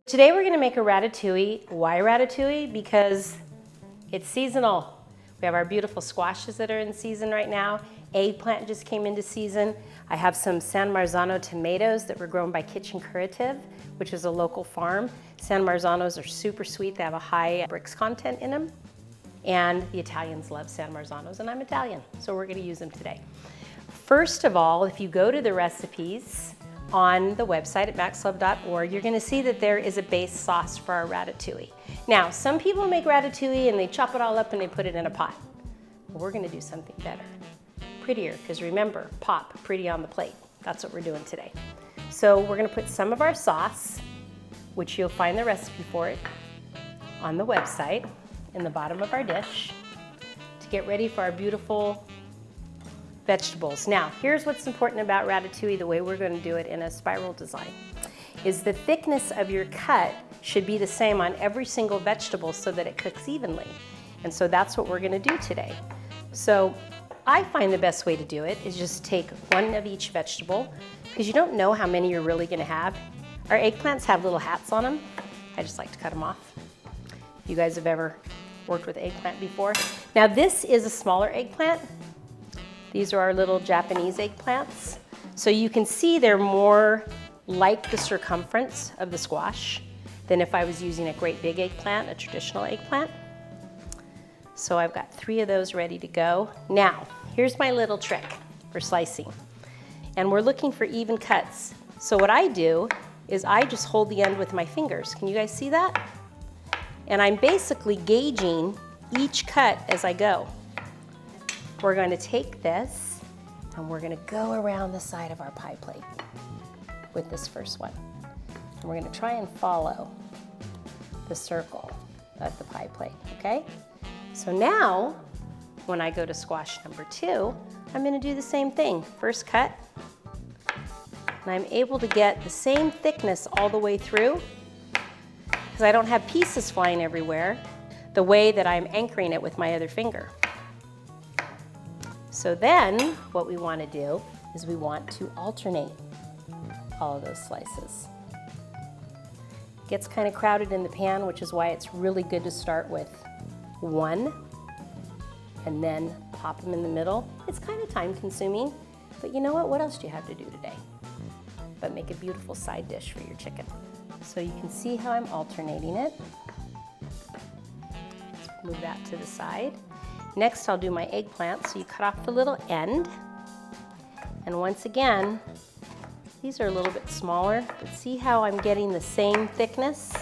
Today we're going to make a ratatouille. Why ratatouille? Because it's seasonal. We have our beautiful squashes that are in season right now. Eggplant just came into season. I have some San Marzano tomatoes that were grown by Kitchen Curative, which is a local farm. San Marzanos are super sweet. They have a high brix content in them. And the Italians love San Marzanos, and I'm Italian, so we're going to use them today. First of all, if you go to the recipes on the website at maxlove.org, you're going to see that there is a base sauce for our ratatouille. Now, some people make ratatouille and they chop it all up and they put it in a pot. We're going to do something better, prettier, because remember, pop, pretty on the plate. That's what we're doing today. So we're going to put some of our sauce, which you'll find the recipe for it on the website in the bottom of our dish, to get ready for our beautiful vegetables. Now, here's what's important about ratatouille, the way we're going to do it in a spiral design, is the thickness of your cut should be the same on every single vegetable so that it cooks evenly. And so that's what we're going to do today. So I find the best way to do it is just take one of each vegetable, because you don't know how many you're really going to have. Our eggplants have little hats on them. I just like to cut them off. If you guys have ever worked with eggplant before. Now this is a smaller eggplant. These are our little Japanese eggplants. So you can see they're more like the circumference of the squash than if I was using a great big eggplant, a traditional eggplant. So I've got 3 of those ready to go. Now, here's my little trick for slicing. And we're looking for even cuts. So what I do is I just hold the end with my fingers. Can you guys see that? And I'm basically gauging each cut as I go. We're going to take this and we're going to go around the side of our pie plate with this first one. And we're going to try and follow the circle of the pie plate, okay? So now, when I go to squash number 2, I'm going to do the same thing. First cut, and I'm able to get the same thickness all the way through, because I don't have pieces flying everywhere, the way that I'm anchoring it with my other finger. So then, what we want to do is we want to alternate all of those slices. It gets kind of crowded in the pan, which is why it's really good to start with one and then pop them in the middle. It's kind of time consuming, but you know what? What else do you have to do today? But make a beautiful side dish for your chicken. So you can see how I'm alternating it. Let's move that to the side. Next, I'll do my eggplant. So you cut off the little end. And once again, these are a little bit smaller, but see how I'm getting the same thickness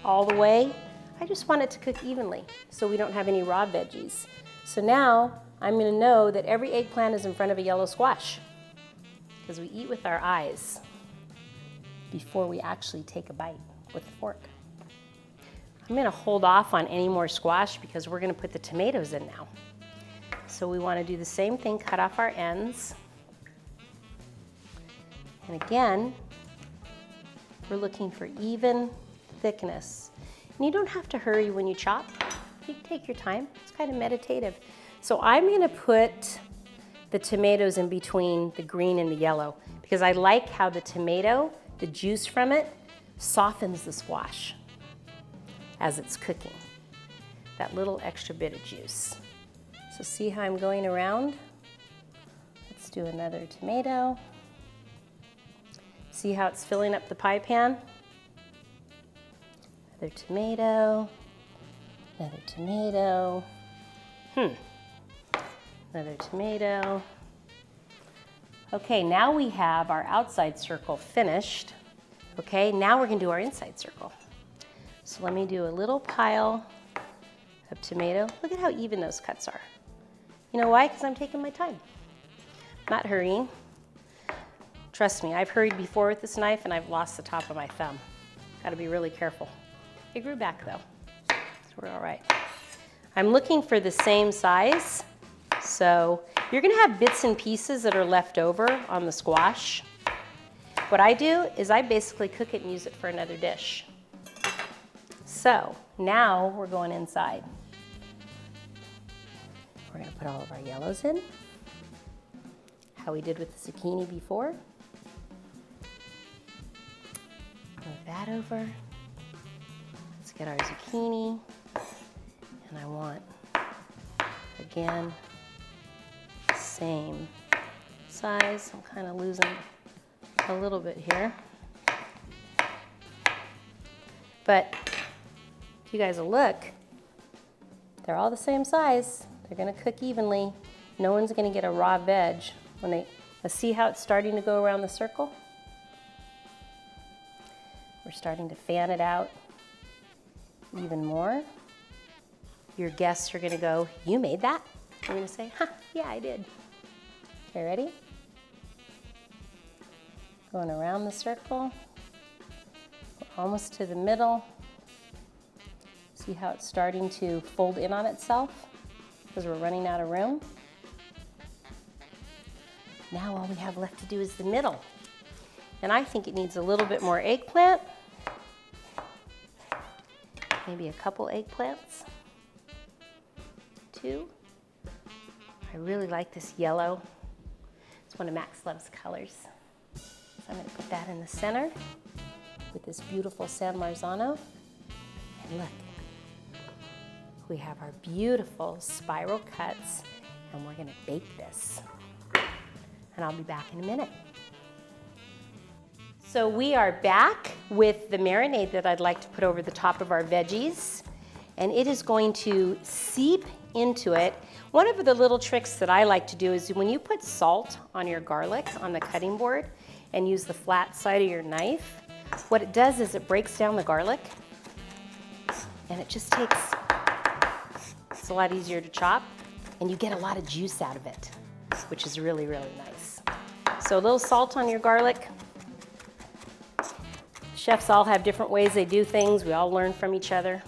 all the way? I just want it to cook evenly so we don't have any raw veggies. So now I'm going to know that every eggplant is in front of a yellow squash, because we eat with our eyes before we actually take a bite with a fork. I'm going to hold off on any more squash because we're going to put the tomatoes in now. So we want to do the same thing, cut off our ends. And again, we're looking for even thickness. And you don't have to hurry when you chop. You can take your time. It's kind of meditative. So I'm going to put the tomatoes in between the green and the yellow, because I like how the tomato, the juice from it, softens the squash as it's cooking. That little extra bit of juice. So see how I'm going around? Let's do another tomato. See how it's filling up the pie pan? Another tomato, another tomato, another tomato. Okay, now we have our outside circle finished. Okay, now we're gonna do our inside circle. So let me do a little pile of tomato. Look at how even those cuts are. You know why? Because I'm taking my time. Not hurrying. Trust me, I've hurried before with this knife and I've lost the top of my thumb. Gotta be really careful. It grew back though, so we're all right. I'm looking for the same size. So you're gonna have bits and pieces that are left over on the squash. What I do is I basically cook it and use it for another dish. So now we're going inside. We're gonna put all of our yellows in, how we did with the zucchini before. Move that over. Let's get our zucchini. And I want, again, same size. I'm kind of losing a little bit here. But if you guys will look, they're all the same size. They're gonna cook evenly. No one's gonna get a raw veg when they, see how it's starting to go around the circle? We're starting to fan it out even more. Your guests are gonna go, you made that? You're gonna say, huh, yeah, I did. Okay, ready? Going around the circle, almost to the middle. See how it's starting to fold in on itself because we're running out of room. Now all we have left to do is the middle. And I think it needs a little bit more eggplant. Maybe a couple eggplants. 2. I really like this yellow. It's one of MaxLove's colors. So I'm gonna put that in the center with this beautiful San Marzano. And look, we have our beautiful spiral cuts, and we're gonna bake this. And I'll be back in a minute. So we are back with the marinade that I'd like to put over the top of our veggies, and it is going to seep into it. One of the little tricks that I like to do is when you put salt on your garlic on the cutting board and use the flat side of your knife, what it does is it breaks down the garlic, and it just takes, it's a lot easier to chop, and you get a lot of juice out of it, which is really, really nice. So a little salt on your garlic. Chefs all have different ways they do things. We all learn from each other.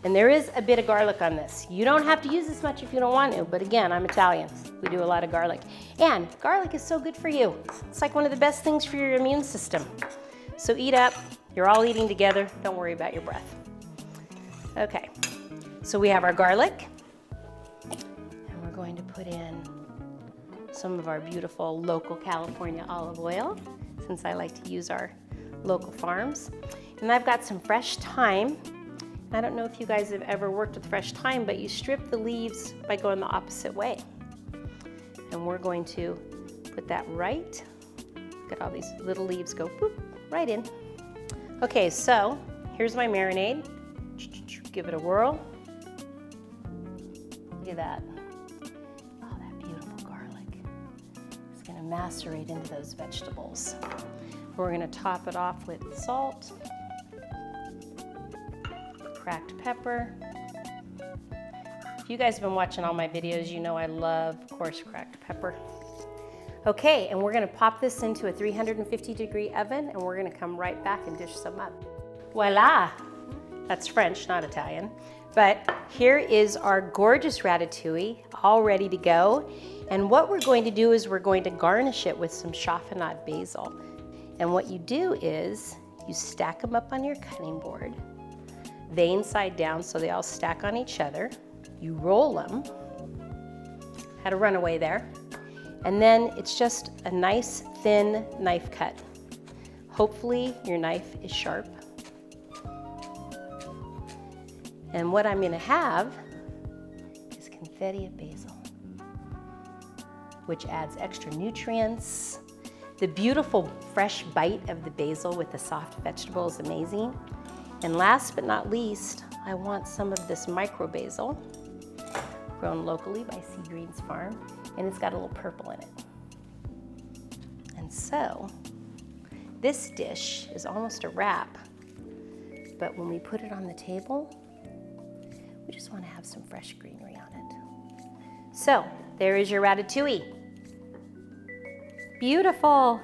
And there is a bit of garlic on this. You don't have to use this much if you don't want to, but again, I'm Italian. We do a lot of garlic. And garlic is so good for you. It's like one of the best things for your immune system. So eat up. You're all eating together. Don't worry about your breath. Okay, so we have our garlic. And we're going to put in some of our beautiful local California olive oil, since I like to use our local farms. And I've got some fresh thyme. I don't know if you guys have ever worked with fresh thyme, but you strip the leaves by going the opposite way. And we're going to put that right, look at all these little leaves go boop, right in. Okay, so here's my marinade. Give it a whirl. Look at that. Oh, that beautiful garlic. It's gonna macerate into those vegetables. We're gonna top it off with salt, cracked pepper. If you guys have been watching all my videos, you know I love, of course, cracked pepper. Okay, and we're gonna pop this into a 350-degree oven, and we're gonna come right back and dish some up. Voila! That's French, not Italian. But here is our gorgeous ratatouille, all ready to go. And what we're going to do is we're going to garnish it with some chiffonade basil. And what you do is you stack them up on your cutting board, vein side down so they all stack on each other. You roll them. Had a runaway there. And then it's just a nice thin knife cut. Hopefully your knife is sharp. And what I'm gonna have is confetti of basil, which adds extra nutrients. The beautiful fresh bite of the basil with the soft vegetable is amazing. And last but not least, I want some of this micro basil, grown locally by Sea Greens Farm, and it's got a little purple in it. And so, this dish is almost a wrap, but when we put it on the table, we just want to have some fresh greenery on it. So, there is your ratatouille. Beautiful.